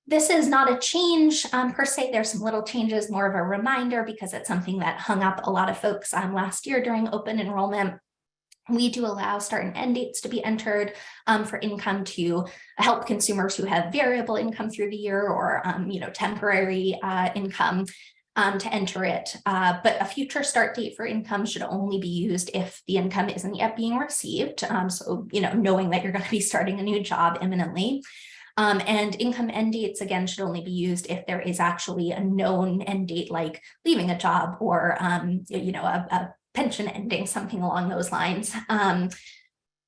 This is not a change per se. There's some little changes, more of a reminder, because it's something that hung up a lot of folks last year during open enrollment. We do allow start and end dates to be entered for income to help consumers who have variable income through the year or temporary income to enter it. But a future start date for income should only be used if the income isn't yet being received. So knowing that you're going to be starting a new job imminently. And income end dates, again, should only be used if there is actually a known end date, like leaving a job or, a pension ending, something along those lines.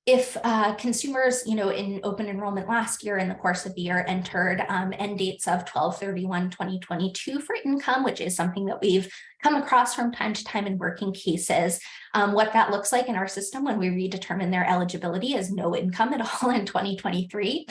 If consumers, in open enrollment last year in the course of the year entered end dates of 12/31/2022 for income, which is something that we've come across from time to time in working cases, what that looks like in our system when we redetermine their eligibility is no income at all in 2023.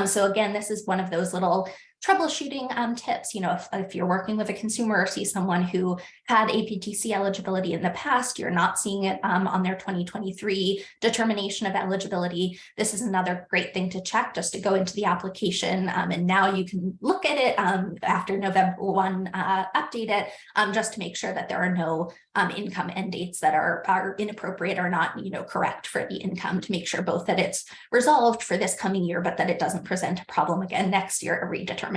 So again, this is one of those little troubleshooting tips. If you're working with a consumer or see someone who had APTC eligibility in the past, you're not seeing it on their 2023 determination of eligibility. This is another great thing to check, just to go into the application. And now you can look at it after November 1, update it, just to make sure that there are no income end dates that are inappropriate or not, correct for the income, to make sure both that it's resolved for this coming year, but that it doesn't present a problem again next year, a redetermination.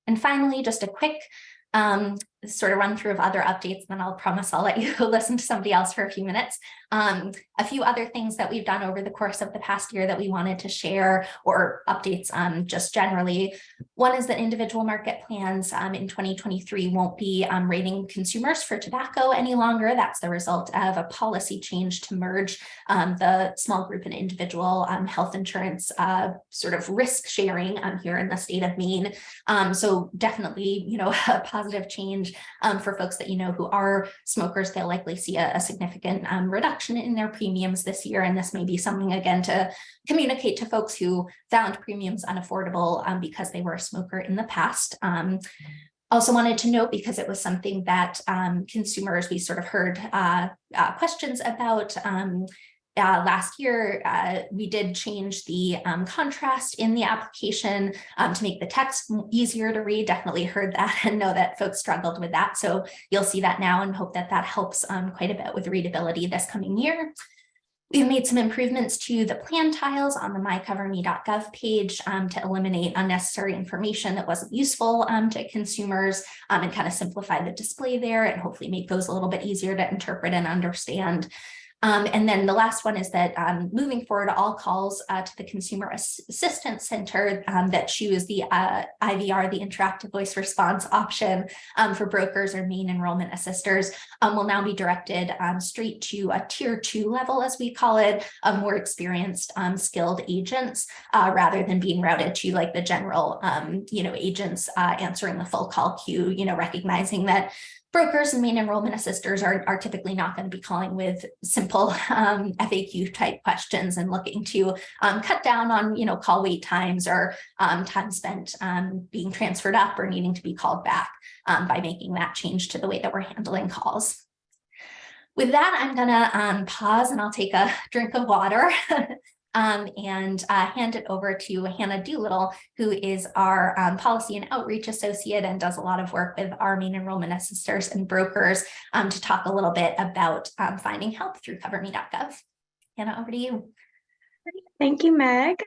And finally, just a quick sort of run through of other updates, then I'll promise I'll let you listen to somebody else for a few minutes. A few other things that we've done over the course of the past year that we wanted to share, or updates just generally. One is that individual market plans in 2023 won't be rating consumers for tobacco any longer. That's the result of a policy change to merge the small group and individual health insurance sort of risk sharing here in the state of Maine. So definitely, a positive change for folks that who are smokers. They'll likely see a significant reduction in their premiums this year, and this may be something again to communicate to folks who found premiums unaffordable because they were a smoker in the past. Also wanted to note, because it was something that consumers, we sort of heard questions about last year, we did change the contrast in the application to make the text easier to read. Definitely heard that and know that folks struggled with that. So you'll see that now, and hope that that helps quite a bit with readability this coming year. We've made some improvements to the plan tiles on the CoverME.gov page to eliminate unnecessary information that wasn't useful to consumers, and kind of simplify the display there, and hopefully make those a little bit easier to interpret and understand. And then the last one is that moving forward, all calls to the Consumer Assistance Center that choose the IVR, the interactive voice response option for brokers or Maine enrollment assisters, will now be directed straight to a tier 2 level, as we call it, of more experienced skilled agents, rather than being routed to like the general agents answering the full call queue, recognizing that brokers and Maine enrollment assisters are typically not going to be calling with simple FAQ type questions and looking to cut down on call wait times or time spent being transferred up or needing to be called back by making that change to the way that we're handling calls. With that, I'm gonna pause and I'll take a drink of water and hand it over to Hannah Doolittle, who is our Policy and Outreach Associate and does a lot of work with our Maine enrollment assisters and brokers to talk a little bit about finding help through CoverME.gov. Hannah, over to you. Thank you, Meg.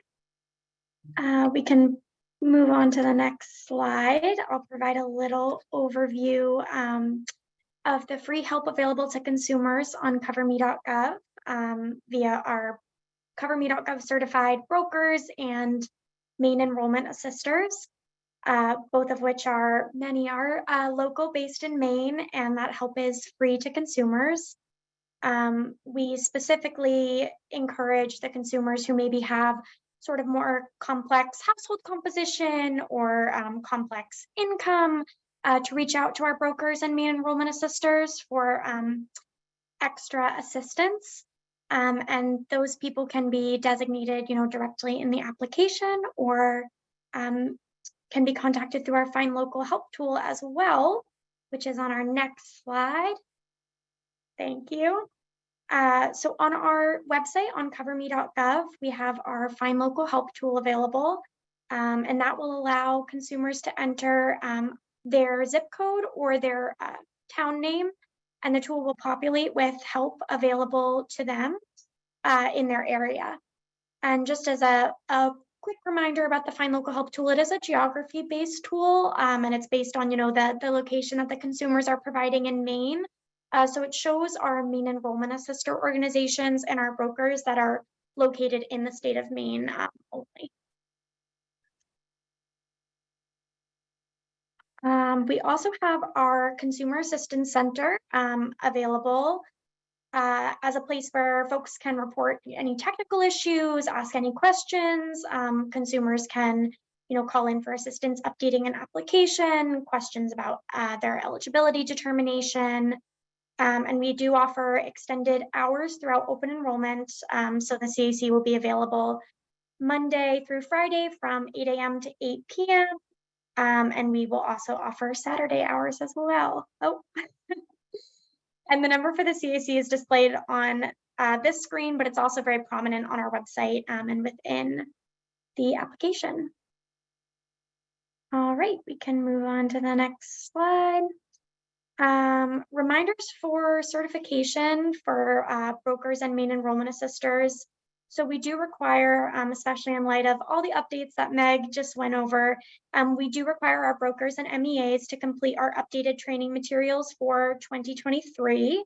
We can move on to the next slide. I'll provide a little overview of the free help available to consumers on CoverME.gov via our CoverME.gov certified brokers and Maine enrollment assisters, both of which many are local, based in Maine, and that help is free to consumers. We specifically encourage the consumers who maybe have sort of more complex household composition or complex income to reach out to our brokers and Maine enrollment assisters for extra assistance. And those people can be designated, directly in the application, or can be contacted through our Find Local Help tool as well, which is on our next slide. Thank you. So on our website on CoverME.gov, we have our Find Local Help tool available, and that will allow consumers to enter their zip code or their town name, and the tool will populate with help available to them in their area. And just as a quick reminder about the Find Local Help tool, it is a geography-based tool, and it's based on, the location that the consumers are providing in Maine. So it shows our Maine enrollment assister organizations and our brokers that are located in the state of Maine only. We also have our Consumer Assistance Center available as a place where folks can report any technical issues, ask any questions. Consumers can, call in for assistance updating an application, questions about their eligibility determination. And we do offer extended hours throughout open enrollment. So the CAC will be available Monday through Friday from 8 a.m. to 8 p.m. And we will also offer Saturday hours as well. Oh. And the number for the CAC is displayed on this screen, but it's also very prominent on our website and within the application. All right, we can move on to the next slide. Reminders for certification for brokers and Maine enrollment assisters. So we do require, especially in light of all the updates that Meg just went over, we do require our brokers and MEAs to complete our updated training materials for 2023,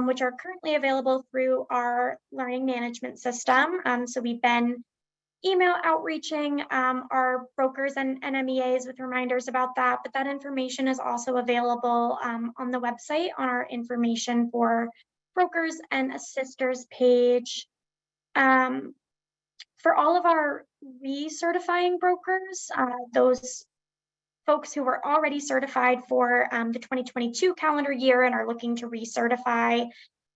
which are currently available through our learning management system. So we've been email outreaching our brokers and MEAs with reminders about that, but that information is also available on the website on our information for brokers and assisters page. For all of our recertifying brokers, those folks who were already certified for the 2022 calendar year and are looking to recertify,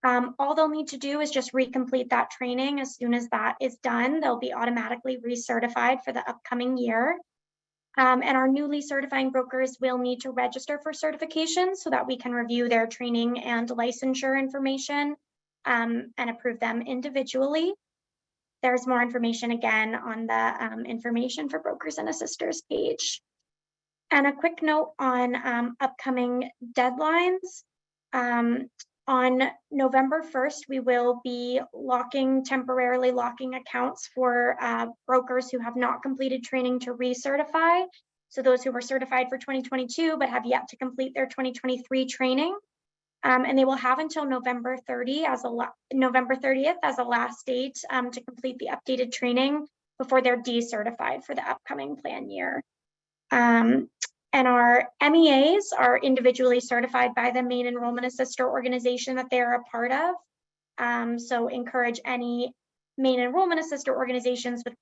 all they'll need to do is just recomplete that training. As soon as that is done, they'll be automatically recertified for the upcoming year. And our newly certifying brokers will need to register for certification so that we can review their training and licensure information and approve them individually. There's more information again on the information for brokers and assisters page. And a quick note on upcoming deadlines. On November 1st, we will be temporarily locking accounts for brokers who have not completed training to recertify. So those who were certified for 2022 but have yet to complete their 2023 training. And they will have until November 30th as a last date to complete the updated training before they're decertified for the upcoming plan year. And our MEAs are individually certified by the Maine Enrollment Assister organization that they're a part of. So encourage any Maine Enrollment Assister organizations with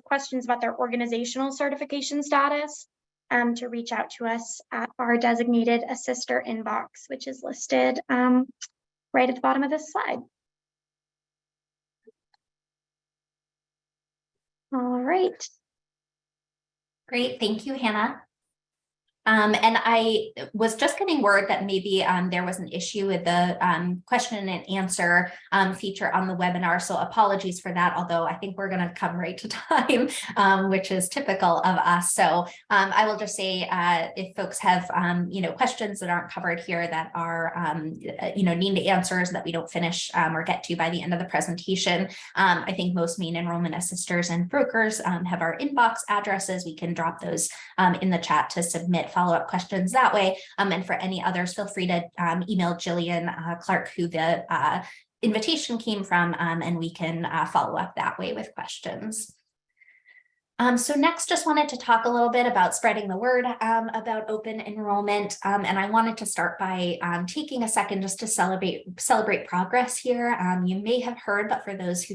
questions about their organizational certification status to reach out to us at our designated assister inbox, which is listed right at the bottom of this slide. All right. Great, thank you, Hannah. And I was just getting word that maybe there was an issue with the question and answer feature on the webinar. So apologies for that, although I think we're going to come right to time, which is typical of us. So I will just say if folks have, questions that aren't covered here that are, need answers that we don't finish or get to by the end of the presentation, I think most Maine enrollment assisters and brokers have our inbox addresses. We can drop those in the chat to submit follow-up questions that way. And for any others, feel free to email Jillian Clark, who the invitation came from, and we can follow up that way with questions. So next, just wanted to talk a little bit about spreading the word about open enrollment. And I wanted to start by taking a second just to celebrate progress here. You may have heard, but for those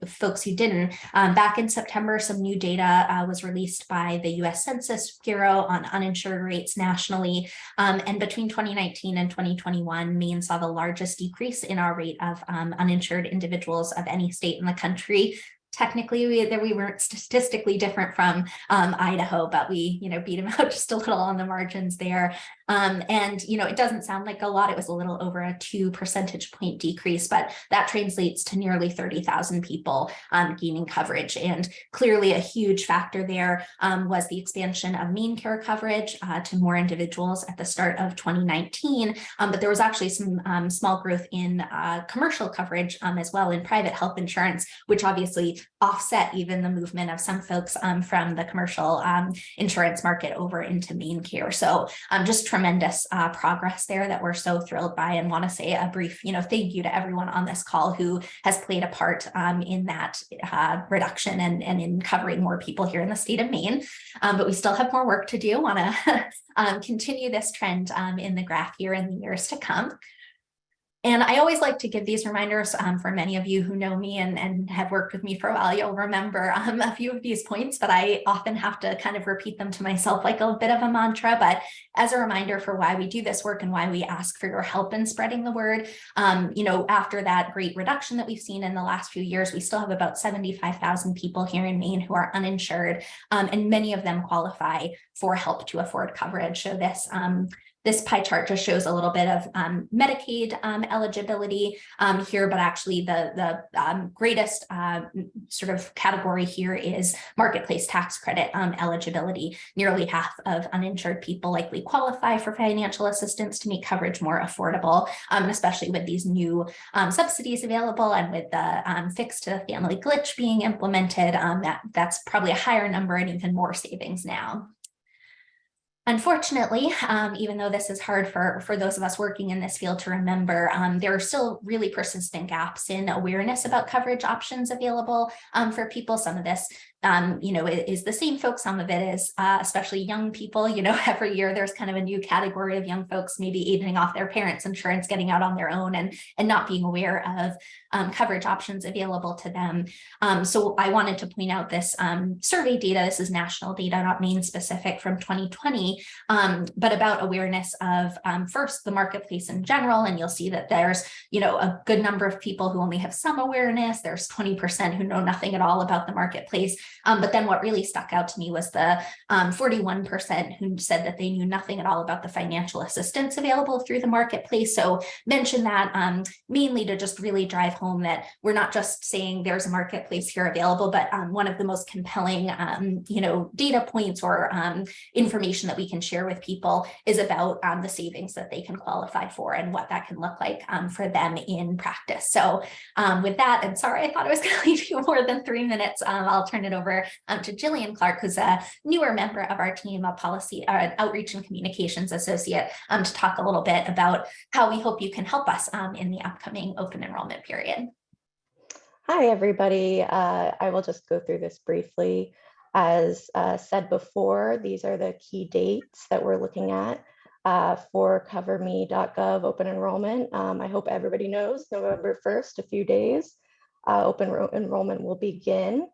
folks who didn't, back in September, some new data was released by the U.S. Census Bureau on uninsured rates nationally. And between 2019 and 2021, Maine saw the largest decrease in our rate of uninsured individuals of any state in the country. technically we weren't statistically different from Idaho, but we, beat them out just a little on the margins there. And, it doesn't sound like a lot. It was a little over a 2 percentage point decrease, but that translates to nearly 30,000 people gaining coverage. And clearly a huge factor there was the expansion of main care coverage to more individuals at the start of 2019. But there was actually some small growth in commercial coverage as well in private health insurance, which obviously offset even the movement of some folks from the commercial insurance market over into main care. So just tremendous progress there that we're so thrilled by, and want to say a brief, thank you to everyone on this call who has played a part in that reduction and in covering more people here in the state of Maine. But we still have more work to do. Want to continue this trend in the graph here in the years to come. And I always like to give these reminders for many of you who know me and have worked with me for a while. You'll remember a few of these points, but I often have to kind of repeat them to myself like a bit of a mantra. But as a reminder for why we do this work and why we ask for your help in spreading the word, after that great reduction that we've seen in the last few years, we still have about 75,000 people here in Maine who are uninsured, and many of them qualify for help to afford coverage. So this pie chart just shows a little bit of Medicaid eligibility here, but actually the greatest sort of category here is marketplace tax credit eligibility. Nearly half of uninsured people likely qualify for financial assistance to make coverage more affordable, especially with these new subsidies available and with the fix to the family glitch being implemented. That's probably a higher number and even more savings now. Unfortunately, even though this is hard for those of us working in this field to remember, there are still really persistent gaps in awareness about coverage options available for people. Some of this is the same folks. Some of it is especially young people. Every year there's kind of a new category of young folks maybe aging off their parents' insurance, getting out on their own and not being aware of coverage options available to them. So I wanted to point out this survey data. This is national data, not Maine specific, from 2020, but about awareness of first the marketplace in general. And you'll see that there's a good number of people who only have some awareness. There's 20% who know nothing at all about the marketplace. But then what really stuck out to me was the 41% who said that they knew nothing at all about the financial assistance available through the marketplace. So mention that mainly to just really drive home that we're not just saying there's a marketplace here available, but one of the most compelling data points or information that we can share with people is about the savings that they can qualify for and what that can look like for them in practice. So with that, and sorry, I thought I was going to leave you more than 3 minutes. I'll turn it over to Jillian Clark, who's a newer member of our team, a policy outreach and communications associate, to talk a little bit about how we hope you can help us in the upcoming open enrollment period. Hi, everybody. I will just go through this briefly. As said before, these are the key dates that we're looking at for CoverME.gov open enrollment. I hope everybody knows November 1st, a few days, open enrollment will begin.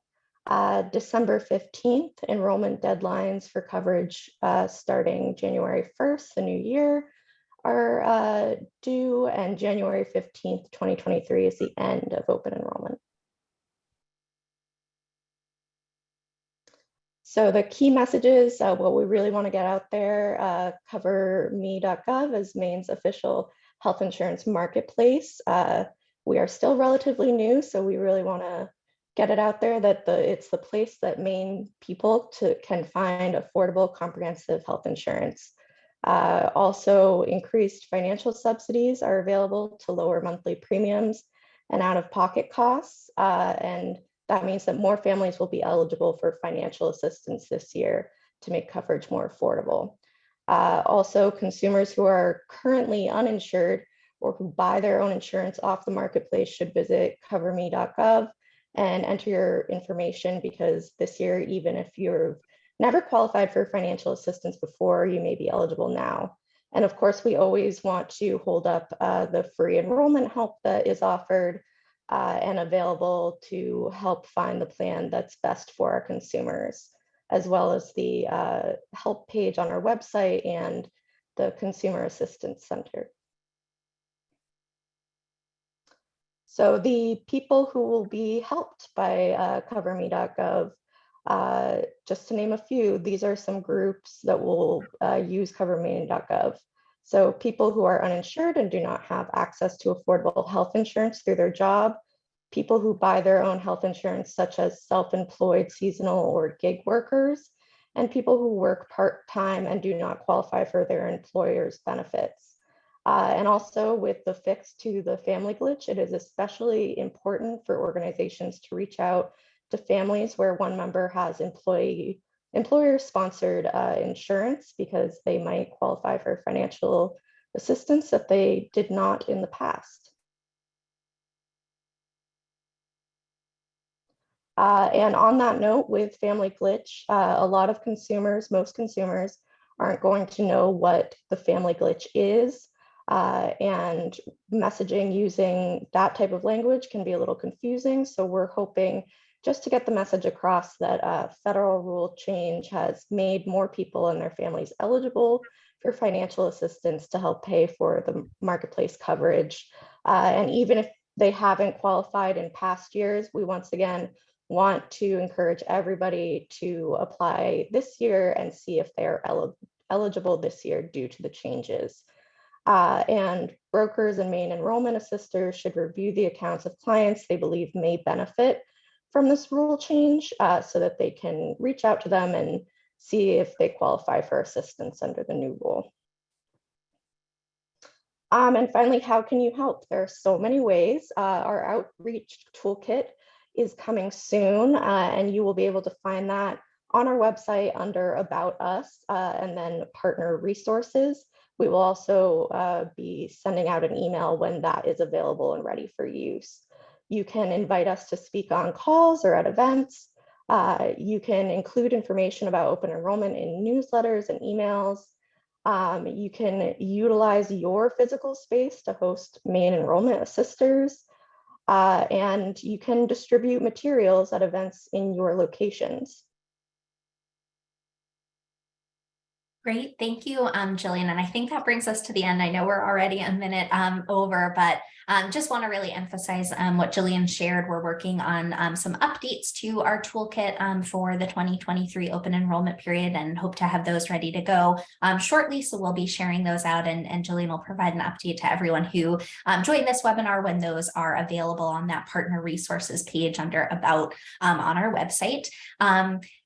December 15th, enrollment deadlines for coverage starting January 1st, the new year, are due, and January 15th, 2023 is the end of open enrollment. So the key messages, what we really want to get out there, CoverME.gov is Maine's official health insurance marketplace. We are still relatively new, so we really want to get it out there that it's the place that Maine people can find affordable, comprehensive health insurance. Also, increased financial subsidies are available to lower monthly premiums and out-of-pocket costs. And that means that more families will be eligible for financial assistance this year to make coverage more affordable. Also, consumers who are currently uninsured or who buy their own insurance off the marketplace should visit CoverME.gov and enter your information, because this year, even if you've never qualified for financial assistance before, you may be eligible now. And of course, we always want to hold up the free enrollment help that is offered and available to help find the plan that's best for our consumers, as well as the help page on our website and the Consumer Assistance Center. So the people who will be helped by CoverME.gov, just to name a few, these are some groups that will use CoverME.gov. So people who are uninsured and do not have access to affordable health insurance through their job, people who buy their own health insurance, such as self-employed, seasonal, or gig workers, and people who work part-time and do not qualify for their employer's benefits. And also with the fix to the family glitch, it is especially important for organizations to reach out to families where one member has employer-sponsored insurance, because they might qualify for financial assistance that they did not in the past. And on that note, with Family Glitch, a lot of consumers, most consumers, aren't going to know what the Family Glitch is. And messaging using that type of language can be a little confusing. So we're hoping just to get the message across that federal rule change has made more people and their families eligible for financial assistance to help pay for the marketplace coverage. And even if they haven't qualified in past years, we once again want to encourage everybody to apply this year and see if they're eligible this year due to the changes. And brokers and main enrollment assisters should review the accounts of clients they believe may benefit from this rule change, so that they can reach out to them and see if they qualify for assistance under the new rule. And finally, how can you help? There are so many ways. Our outreach toolkit is coming soon, and you will be able to find that on our website under About Us, and then Partner Resources. We will also be sending out an email when that is available and ready for use. You can invite us to speak on calls or at events. You can include information about open enrollment in newsletters and emails. You can utilize your physical space to host main enrollment assisters. And you can distribute materials at events in your locations. Great, thank you, Jillian. And I think that brings us to the end. I know we're already a minute over, but just want to really emphasize what Jillian shared. We're working on some updates to our toolkit for the 2023 open enrollment period, and hope to have those ready to go shortly. So we'll be sharing those out, and Jillian will provide an update to everyone who joined this webinar when those are available on that partner resources page under About on our website.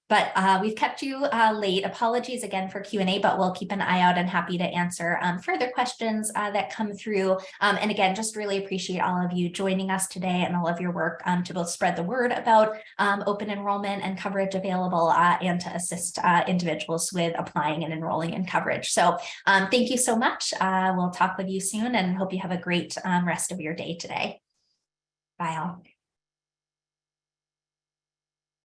But we've kept you late. Apologies again for Q&A, but we'll keep an eye out and happy to answer further questions that come through. And again, just really appreciate all of you joining us today and all of your work to both spread the word about open enrollment and coverage available, and to assist individuals with applying and enrolling in coverage. So thank you so much. We'll talk with you soon, and hope you have a great rest of your day today. Bye all.